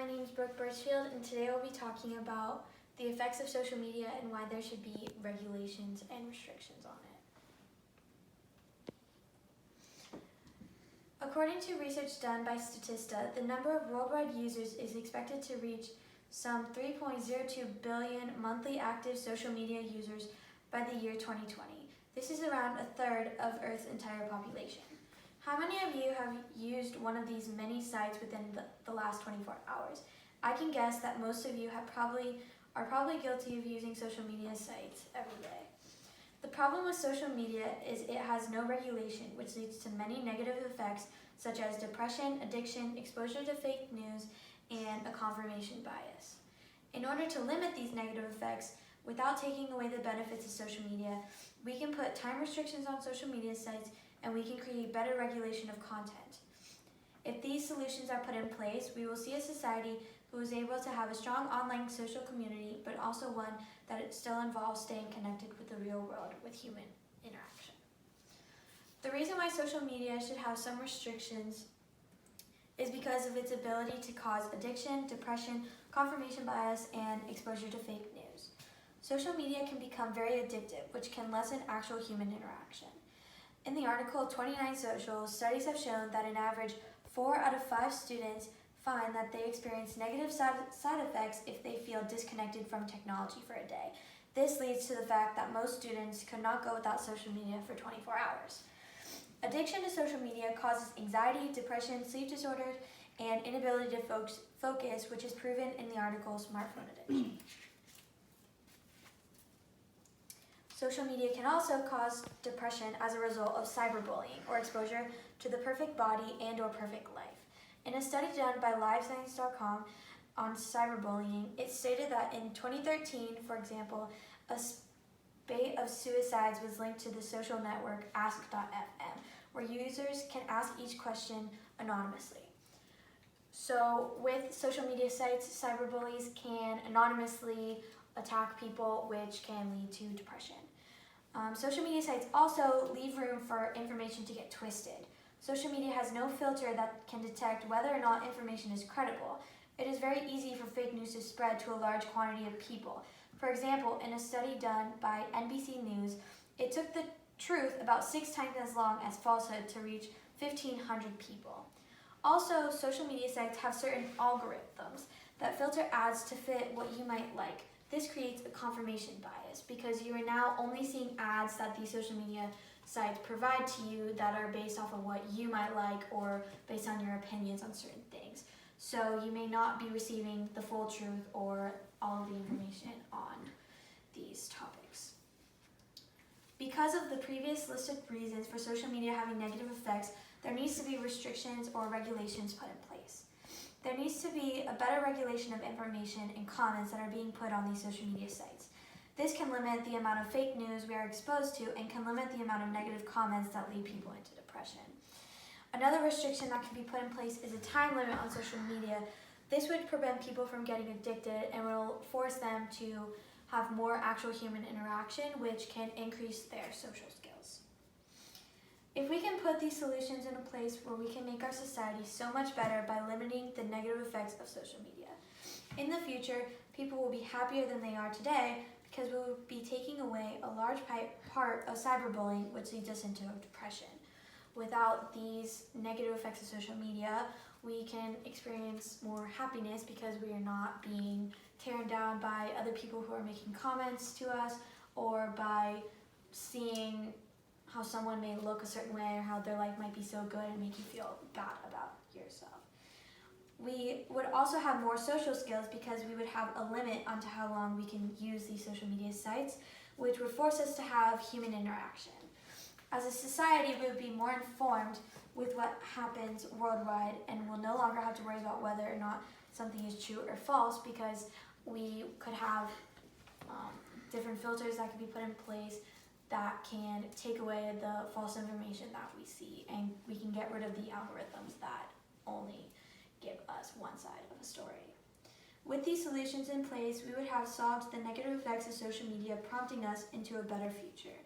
my name is Brooke Birchfield, and today I'll be talking about the effects of social media and why there should be regulations and restrictions on it. According to research done by Statista, the number of worldwide users is expected to reach some 3.02 billion monthly active social media users by the year 2020. This is around a third of Earth's entire population. How many of you have used one of these many sites within the last 24 hours? I can guess that most of you are probably guilty of using social media sites every day. The problem with social media is it has no regulation, which leads to many negative effects such as depression, addiction, exposure to fake news, and a confirmation bias. In order to limit these negative effects, without taking away the benefits of social media, we can put time restrictions on social media sites and we can create better regulation of content. If these solutions are put in place, we will see a society who is able to have a strong online social community, but also one that it still involves staying connected with the real world with human interaction. The reason why social media should have some restrictions is because of its ability to cause addiction, depression, confirmation bias, and exposure to fake news. Social media can become very addictive, which can lessen actual human interaction. In the article 29 Social, studies have shown that an average 4 out of 5 students find that they experience negative side effects if they feel disconnected from technology for a day. This leads to the fact that most students could not go without social media for 24 hours. Addiction to social media causes anxiety, depression, sleep disorders, and inability to focus, which is proven in the article Smartphone Addiction. Social media can also cause depression as a result of cyberbullying or exposure to the perfect body and or perfect life. In a study done by LiveScience.com on cyberbullying, it stated that in 2013, for example, a spate of suicides was linked to the social network Ask.fm, where users can ask each question anonymously. So with social media sites, cyberbullies can anonymously attack people, which can lead to depression. Social media sites also leave room for information to get twisted. Social media has no filter that can detect whether or not information is credible. It is very easy for fake news to spread to a large quantity of people. For example, in a study done by NBC News, it took the truth about 6 times as long as falsehood to reach 1,500 people. Also, social media sites have certain algorithms that filter ads to fit what you might like. This creates a confirmation bias because you are now only seeing ads that these social media sites provide to you that are based off of what you might like or based on your opinions on certain things. So you may not be receiving the full truth or all of the information on these topics. Because of the previous listed reasons for social media having negative effects, there needs to be restrictions or regulations put in place. There needs to be a better regulation of information and comments that are being put on these social media sites. This can limit the amount of fake news we are exposed to and can limit the amount of negative comments that lead people into depression. Another restriction that can be put in place is a time limit on social media. This would prevent people from getting addicted and will force them to have more actual human interaction, which can increase their social skills. If we can put these solutions in a place where we can make our society so much better by limiting the negative effects of social media, in the future, people will be happier than they are today because we will be taking away a large part of cyberbullying, which leads us into depression. Without these negative effects of social media, we can experience more happiness because we are not being torn down by other people who are making comments to us or by seeing how someone may look a certain way or how their life might be so good and make you feel bad about yourself. We would also have more social skills because we would have a limit onto how long we can use these social media sites, which would force us to have human interaction. As a society, we would be more informed with what happens worldwide and will no longer have to worry about whether or not something is true or false because we could have different filters that could be put in place that can take away the false information that we see, and we can get rid of the algorithms that only give us one side of a story. With these solutions in place, we would have solved the negative effects of social media, prompting us into a better future.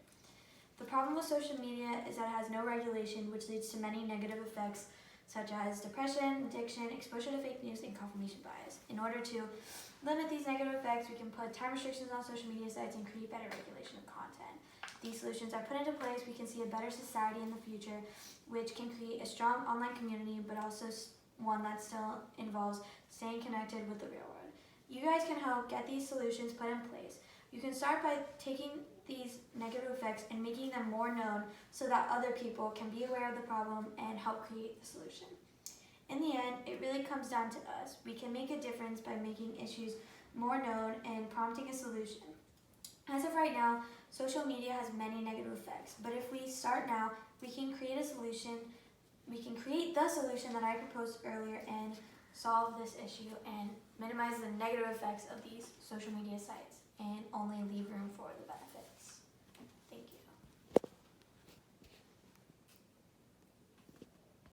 The problem with social media is that it has no regulation, which leads to many negative effects such as depression, addiction, exposure to fake news, and confirmation bias. In order to limit these negative effects, we can put time restrictions on social media sites and create better regulation of content. These solutions are put into place, we can see a better society in the future, which can create a strong online community, but also one that still involves staying connected with the real world. You guys can help get these solutions put in place. You can start by taking these negative effects and making them more known so that other people can be aware of the problem and help create the solution. In the end, it really comes down to us. We can make a difference by making issues more known and prompting a solution. As of right now, social media has many negative effects, but if we start now, we can create a solution. We can create the solution that I proposed earlier and solve this issue and minimize the negative effects of these social media sites and only leave room for the best.